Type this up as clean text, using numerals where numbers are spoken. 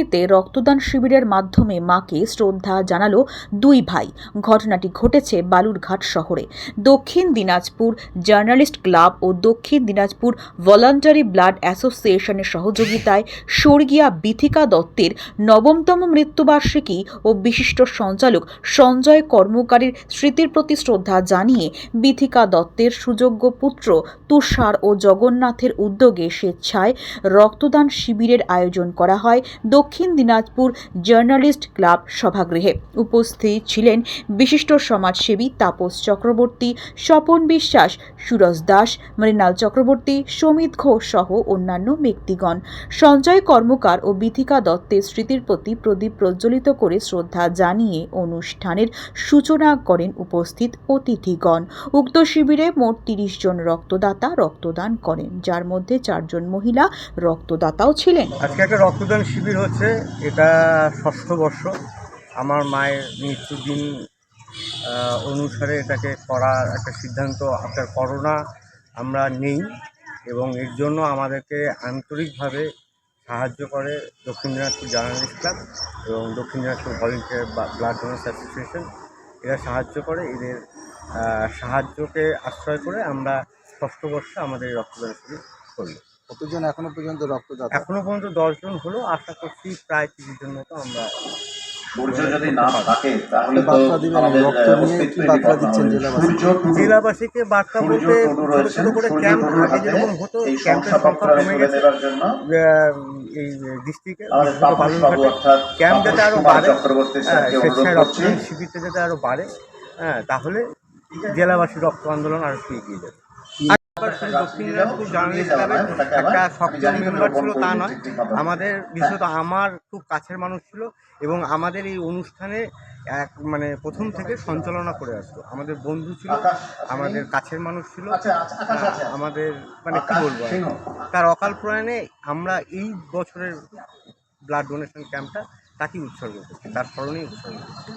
উপস্থিতিতে রক্তদান শিবিরের মাধ্যমে মাকে শ্রদ্ধা জানালো দুই ভাই। ঘটনাটি ঘটেছে বালুরঘাট শহরে। দক্ষিণ দিনাজপুর জার্নালিস্ট ক্লাব ও দক্ষিণ দিনাজপুর ভলান্টারি ব্লাড অ্যাসোসিয়েশনের সহযোগিতায় স্বর্গীয়া বিথিকা দত্তের নবমতম মৃত্যুবার্ষিকী ও বিশিষ্ট সঞ্চালক সঞ্জয় কর্মকারীর স্মৃতির প্রতি শ্রদ্ধা জানিয়ে বিথিকা দত্তের সুযোগ্য পুত্র তুষার ও জগন্নাথের উদ্যোগে স্বেচ্ছায় রক্তদান শিবিরের আয়োজন করা হয় দক্ষিণ দিনাজপুর জার্নালিস্ট ক্লাব সভাগৃহে। উপস্থিত ছিলেন বিশিষ্ট সমাজসেবী তাপস চক্রবর্তী, স্বপন বিশ্বাস, সুরজ দাস, মৃণাল চক্রবর্তী, সমিত ঘোষ সহ অন্যান্য ব্যক্তিগণ। সঞ্জয় কর্মকার ও বিথিকা দত্তের স্মৃতির প্রতি প্রদীপ প্রজ্বলিত করে শ্রদ্ধা জানিয়ে অনুষ্ঠানের সূচনা করেন উপস্থিত অতিথিগণ। উক্ত শিবিরে মোট ৩০ জন রক্তদাতা রক্তদান করেন, যার মধ্যে 4 জন মহিলা রক্তদাতাও ছিলেন। আজকে একটা রক্তদান শিবির হচ্ছে, এটা ৬ষ্ঠ বর্ষ। আমার মায়ের মৃত্যুদিন অনুসারে এটাকে করার একটা সিদ্ধান্ত আপনার করোনা আমরা নেই, এবং এর জন্য আমাদেরকে আন্তরিকভাবে সাহায্য করে দক্ষিণ দিনাজপুর জার্নালিস্ট ক্লাব এবং দক্ষিণ Dinajpur volunteer blood donors association. এরা সাহায্য করে, এদের সাহায্যকে আশ্রয় করে আমরা ৬ষ্ঠ বর্ষে আমাদের এই রক্তদান শিবির করলো। কতজন এখনো পর্যন্ত রক্তদাতা? এখনো পর্যন্ত 10 জন হলো। আশা করছি প্রায় 30 জন মতো আমরা। যদি না থাকে তাহলে জেলাবাসীকে বার্তা বলতে ছোট ছোট করে ক্যাম্প আগে যেরকম হতো, ক্যাম্পের সংখ্যা কমে গেছে এই ডিস্ট্রিক্টে, ক্যাম্প যাতে আরও বাড়ে, স্বেচ্ছায় রক্তদান শিবিরটা যাতে আরও বাড়ে, তাহলে জেলাবাসী রক্ত আন্দোলন আরও এগিয়ে যাবে। দক্ষিণ দিনাজপুর জার্নালিস্ট ক্লাবের একটা সক্রিয় মেম্বার ছিল তা নয়, আমাদের বিশেষত আমার খুব কাছের মানুষ ছিল এবং আমাদের এই অনুষ্ঠানে প্রথম থেকে সঞ্চালনা করে আসতো। আমাদের বন্ধু ছিল, আমাদের কাছের মানুষ ছিল, আমাদের কী বলবো, তার অকাল প্রয়াণে আমরা এই বছরের ব্লাড ডোনেশন ক্যাম্পটা তাকেই উৎসর্গ করছি, তার স্মরণেই উৎসর্গ করছি।